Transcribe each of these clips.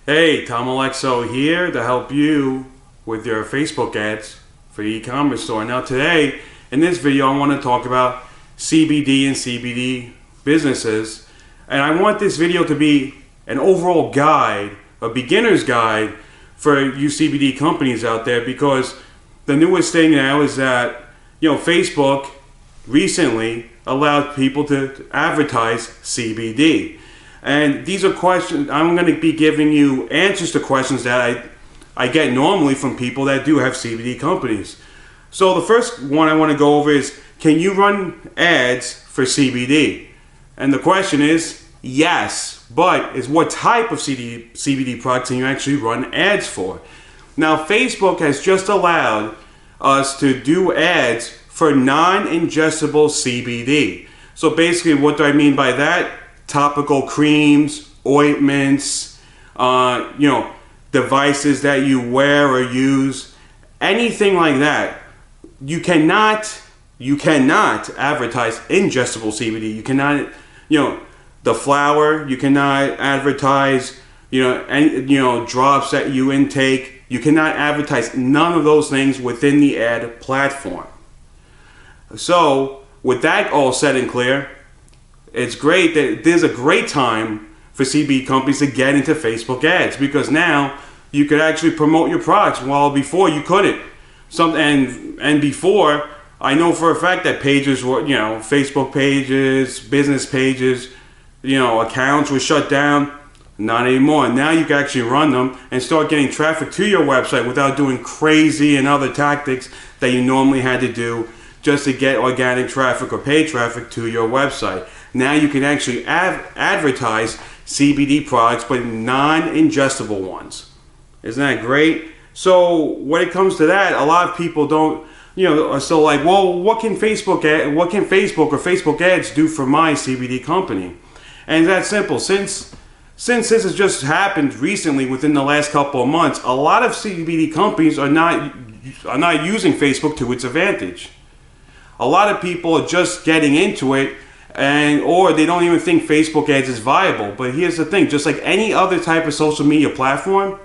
Hey, Tom Aleixo here to help you with your Facebook ads for your e-commerce store. Now today, in this video, I want to talk about CBD and CBD businesses. And I want this video to be an overall guide, a beginner's guide for you CBD companies out there, because the newest thing now is that, Facebook recently allowed people to advertise CBD. And these are questions, I'm going to be giving you answers to questions that I get normally from people that do have CBD companies. So the first one I want to go over is, can you run ads for CBD? And the question is, yes, but is what type of CBD products can you actually run ads for? Now Facebook has just allowed us to do ads for non-ingestible CBD. So basically, what do I mean by that? Topical creams, ointments, devices that you wear or use, anything like that. You cannot advertise ingestible CBD. You cannot, the flower. You cannot advertise, drops that you intake. You cannot advertise none of those things within the ad platform. So with that all said and clear, it's great that there's a great time for CBD companies to get into Facebook ads, because now you could actually promote your products, while before you couldn't. And before, I know for a fact that pages were, Facebook pages, business pages, accounts were shut down. Not anymore. Now you can actually run them and start getting traffic to your website without doing crazy and other tactics that you normally had to do just to get organic traffic or paid traffic to your website. Now you can actually advertise CBD products, but non-ingestible ones. Isn't that great? So when it comes to that, a lot of people don't, are still like, well, what can Facebook or Facebook ads do for my CBD company? And that's simple. Since this has just happened recently, within the last couple of months, a lot of CBD companies are not using Facebook to its advantage. A lot of people are just getting into it, or they don't even think Facebook ads is viable. But here's the thing, just like any other type of social media platform,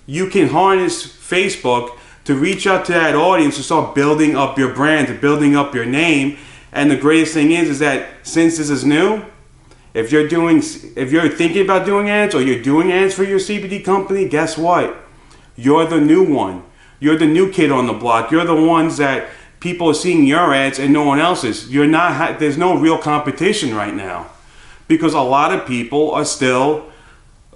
you can harness Facebook to reach out to that audience, to start building up your brand, to building up your name. And the greatest thing is that since this is new, if you're thinking about doing ads, or you're doing ads for your CBD company, guess what? You're the new one. You're the new kid on the block. You're the ones that people are seeing your ads and no one else's. There's no real competition right now, because a lot of people are still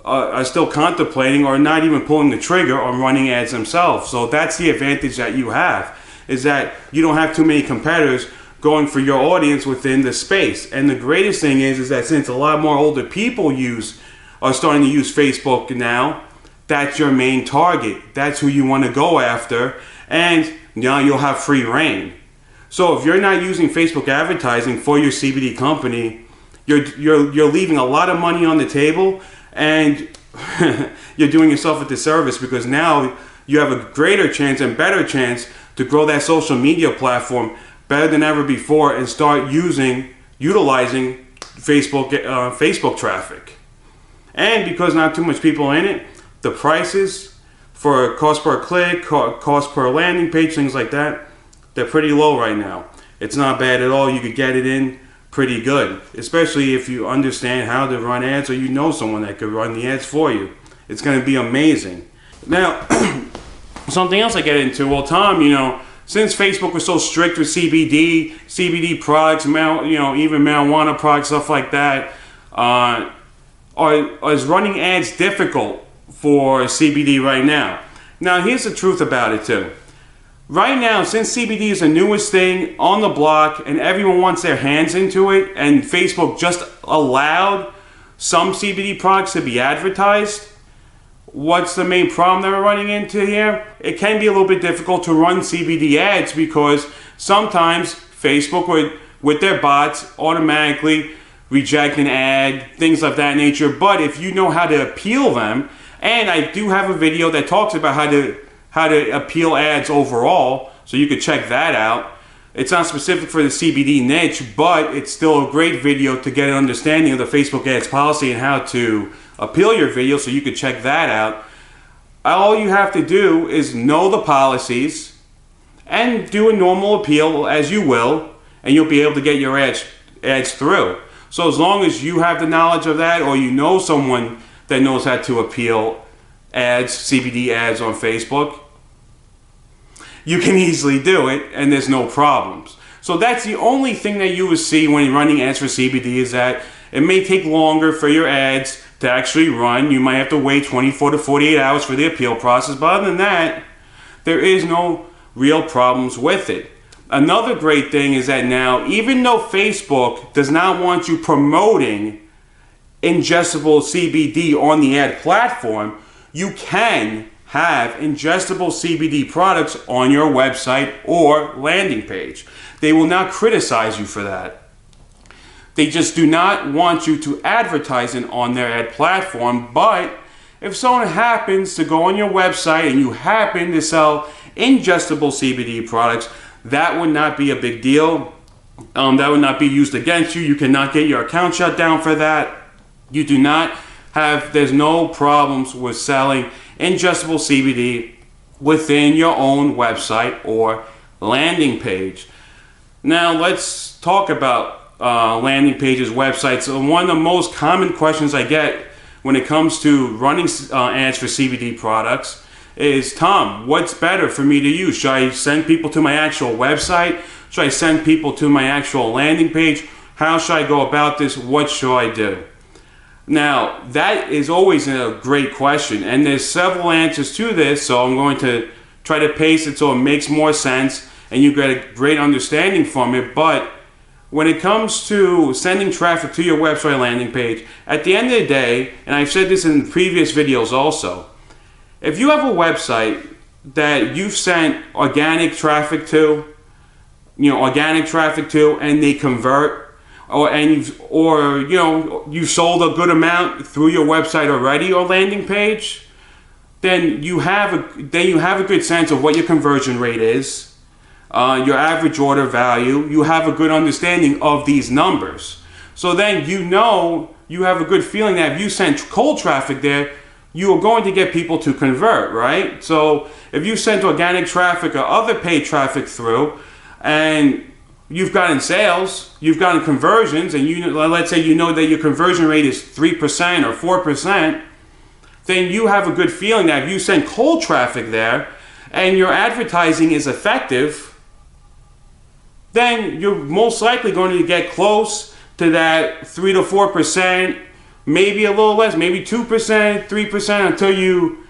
contemplating or not even pulling the trigger on running ads themselves. So that's the advantage that you have, is that you don't have too many competitors going for your audience within the space. And the greatest thing is that since a lot more older people are starting to use Facebook now, that's your main target. That's who you want to go after, and now you'll have free reign. So if you're not using Facebook advertising for your CBD company, you're leaving a lot of money on the table, and you're doing yourself a disservice, because now you have a greater chance and better chance to grow that social media platform better than ever before, and start utilizing Facebook traffic. And because not too much people in it, the prices for cost per click, cost per landing page, things like that, they're pretty low right now. It's not bad at all. You could get it in pretty good, especially if you understand how to run ads, or you know someone that could run the ads for you. It's going to be amazing. Now, something else I get into, well, Tom, since Facebook was so strict with CBD products, even marijuana products, stuff like that, is running ads difficult for CBD right now? Now, here's the truth about it too. Right now, since CBD is the newest thing on the block and everyone wants their hands into it, and Facebook just allowed some CBD products to be advertised, what's the main problem that we're running into here? It can be a little bit difficult to run CBD ads, because sometimes Facebook with their bots automatically reject an ad, things of that nature. But if you know how to appeal them, and I do have a video that talks about how to appeal ads overall, so you could check that out. It's not specific for the CBD niche, but it's still a great video to get an understanding of the Facebook ads policy and how to appeal your video, so you could check that out. All you have to do is know the policies and do a normal appeal as you will, and you'll be able to get your ads through. So as long as you have the knowledge of that, or you know someone that knows how to appeal ads, CBD ads on Facebook, you can easily do it, and there's no problems. So that's the only thing that you will see when you're running ads for CBD, is that it may take longer for your ads to actually run. You might have to wait 24 to 48 hours for the appeal process, but other than that, there is no real problems with it. Another great thing is that now, even though Facebook does not want you promoting ingestible CBD on the ad platform, you can have ingestible CBD products on your website or landing page. They will not criticize you for that. They just do not want you to advertise it on their ad platform. But if someone happens to go on your website and you happen to sell ingestible CBD products, that would not be a big deal. That would not be used against you. You cannot get your account shut down for that. You do not have, there's no problems with selling ingestible CBD within your own website or landing page. Now let's talk about landing pages, websites. So one of the most common questions I get when it comes to running ads for CBD products is, Tom, what's better for me to use? Should I send people to my actual website? Should I send people to my actual landing page? How should I go about this? What should I do? Now, that is always a great question, and there's several answers to this, so I'm going to try to paste it so it makes more sense and you get a great understanding from it. But when it comes to sending traffic to your website landing page, at the end of the day, and I've said this in previous videos also, if you have a website that you've sent organic traffic to, and they convert, you've sold a good amount through your website already or landing page, then you have a good sense of what your conversion rate is, your average order value. You have a good understanding of these numbers. So then you have a good feeling that if you send cold traffic there, you are going to get people to convert, right? So if you sent organic traffic or other paid traffic through, and you've gotten sales, you've gotten conversions, and let's say you know that your conversion rate is 3% or 4%, then you have a good feeling that if you send cold traffic there and your advertising is effective, then you're most likely going to get close to that 3 to 4%, maybe a little less, maybe 2%, 3%, until you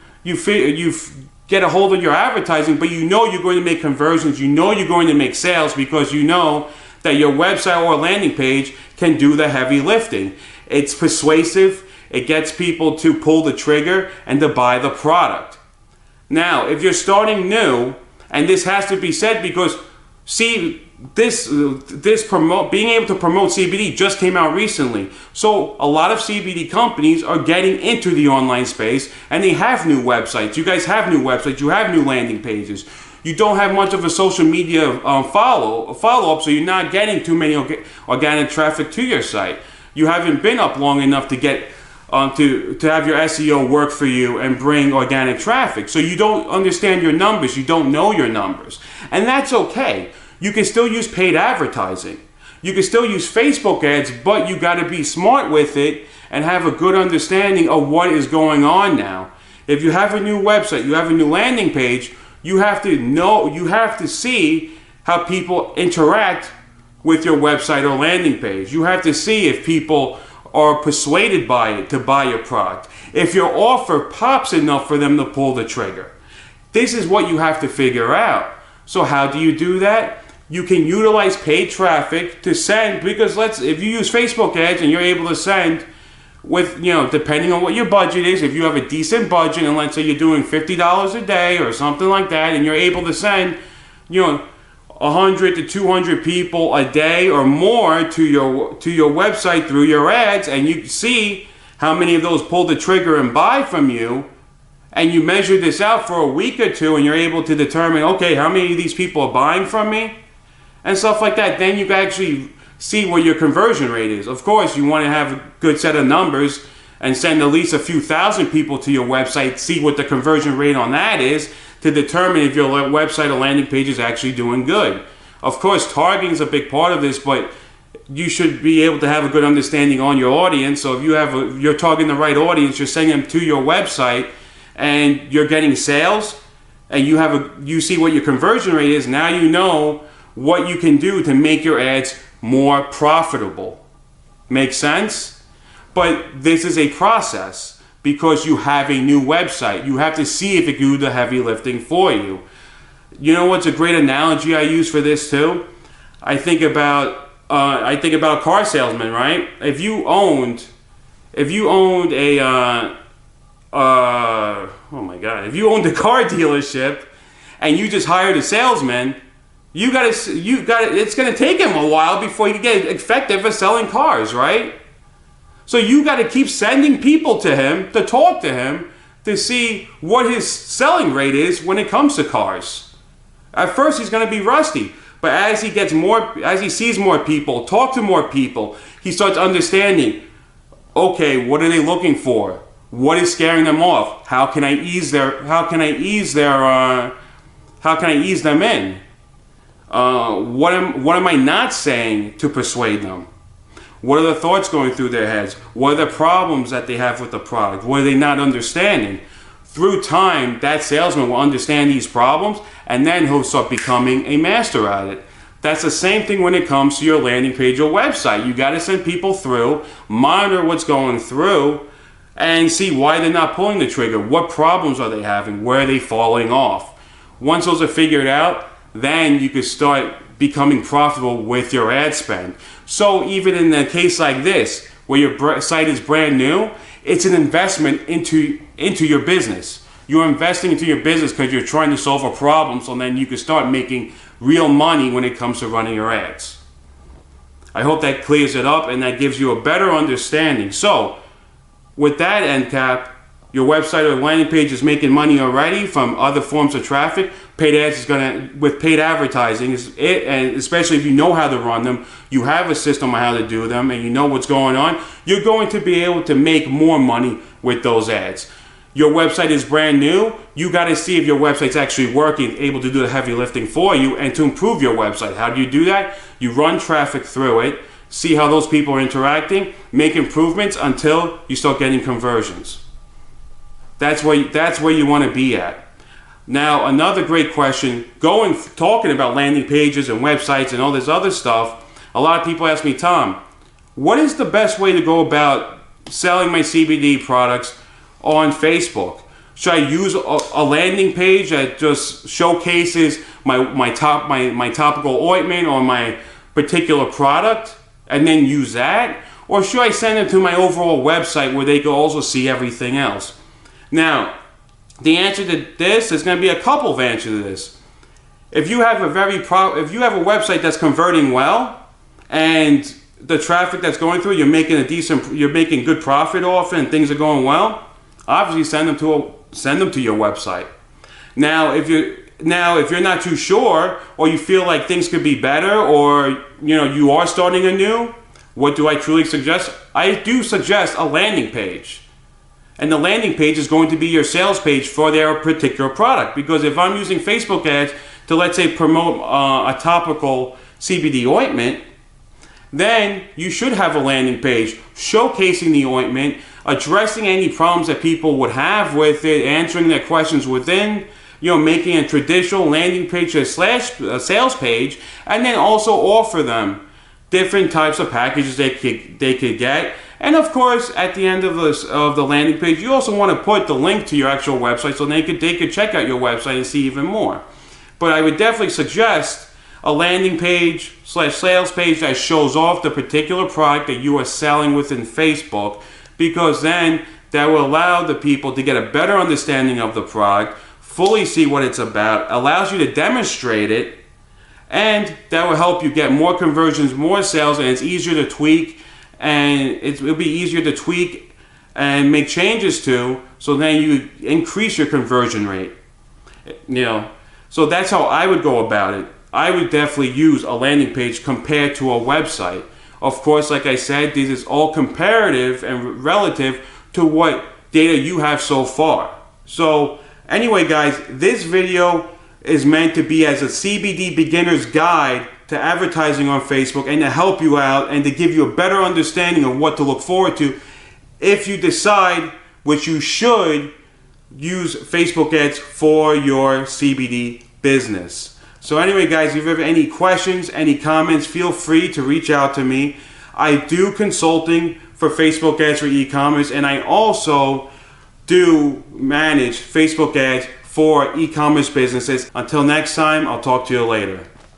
get a hold of your advertising. But you know you're going to make conversions, you know you're going to make sales, because you know that your website or landing page can do the heavy lifting. It's persuasive, it gets people to pull the trigger and to buy the product. Now, if you're starting new, and this has to be said because, see, being able to promote CBD just came out recently. So a lot of CBD companies are getting into the online space, and they have new websites. You guys have new websites, you have new landing pages. You don't have much of a social media follow-up, so you're not getting too many organic traffic to your site. You haven't been up long enough to get to have your SEO work for you and bring organic traffic. So you don't understand your numbers, you don't know your numbers. And that's okay. You can still use paid advertising. You can still use Facebook ads, but you got to be smart with it and have a good understanding of what is going on now. If you have a new website, you have a new landing page, you have to see how people interact with your website or landing page. You have to see if people are persuaded by it to buy your product. If your offer pops enough for them to pull the trigger. This is what you have to figure out. So how do you do that? You can utilize paid traffic to send, because if you use Facebook ads and you're able to send with, depending on what your budget is, if you have a decent budget and let's say you're doing $50 a day or something like that, and you're able to send, 100 to 200 people a day or more to your website through your ads, and you see how many of those pull the trigger and buy from you, and you measure this out for a week or two, and you're able to determine, okay, how many of these people are buying from me and stuff like that, then you can actually see what your conversion rate is. Of course, you want to have a good set of numbers and send at least a few thousand people to your website, see what the conversion rate on that is to determine if your website or landing page is actually doing good. Of course, targeting is a big part of this, but you should be able to have a good understanding on your audience. So if you're targeting the right audience, you're sending them to your website and you're getting sales, and you see what your conversion rate is. Now you know what you can do to make your ads more profitable. Make sense? But this is a process because you have a new website. You have to see if it can do the heavy lifting for you. You know what's a great analogy I use for this too? I think about a car salesman, right? If you owned if you owned a car dealership and you just hired a salesman, it's gonna take him a while before you get effective at selling cars, right? So you got to keep sending people to him to talk to him to see what his selling rate is when it comes to cars. At first he's going to be rusty, but as he sees more people, talk to more people, he starts understanding, okay, what are they looking for? What is scaring them off? How can I ease them in? What am I not saying to persuade them? What are the thoughts going through their heads? What are the problems that they have with the product? What are they not understanding? Through time, that salesman will understand these problems, and then he'll start becoming a master at it. That's the same thing when it comes to your landing page or website. You got to send people through, monitor what's going through, and see why they're not pulling the trigger. What problems are they having? Where are they falling off? Once those are figured out, then you can start becoming profitable with your ad spend. So even in a case like this, where your site is brand new, it's an investment into your business. You're investing into your business because you're trying to solve a problem, so then you can start making real money when it comes to running your ads. I hope that clears it up and that gives you a better understanding. So with that end cap, your website or landing page is making money already from other forms of traffic. Paid ads with paid advertising, and especially if you know how to run them, you have a system on how to do them, and you know what's going on, you're going to be able to make more money with those ads. Your website is brand new. You got to see if your website's actually working, able to do the heavy lifting for you, and to improve your website. How do you do that? You run traffic through it, see how those people are interacting, make improvements until you start getting conversions. That's where you want to be at. Now, another great question, talking about landing pages and websites and all this other stuff, a lot of people ask me, Tom, what is the best way to go about selling my CBD products on Facebook? Should I use a landing page that just showcases my topical ointment or my particular product and then use that? Or should I send them to my overall website where they can also see everything else? Now, the answer to this is going to be a couple of answers to this. If you have a website that's converting well, and the traffic that's going through, you're making good profit off it, and things are going well, obviously send them to your website. Now, if you're not too sure, or you feel like things could be better, or you are starting anew, what do I truly suggest? I do suggest a landing page. And the landing page is going to be your sales page for their particular product. Because if I'm using Facebook ads to, let's say, promote a topical CBD ointment, then you should have a landing page showcasing the ointment, addressing any problems that people would have with it, answering their questions within, making a traditional landing page a sales page, and then also offer them different types of packages they could get. And of course, at the end of the landing page, you also want to put the link to your actual website so they could check out your website and see even more. But I would definitely suggest a landing page / sales page that shows off the particular product that you are selling within Facebook, because then that will allow the people to get a better understanding of the product, fully see what it's about, allows you to demonstrate it, and that will help you get more conversions, more sales, and it's easier to tweak. And it'll be easier to tweak and make changes to, so then you increase your conversion rate. So that's how I would go about it. I would definitely use a landing page compared to a website. Of course, like I said, this is all comparative and relative to what data you have so far. So anyway, guys, this video is meant to be as a CBD beginner's guide to advertising on Facebook and to help you out and to give you a better understanding of what to look forward to if you decide, which you should, use Facebook ads for your CBD business. So anyway, guys, if you have any questions, any comments, feel free to reach out to me. I do consulting for Facebook ads for e-commerce, and I also do manage Facebook ads for e-commerce businesses. Until next time, I'll talk to you later.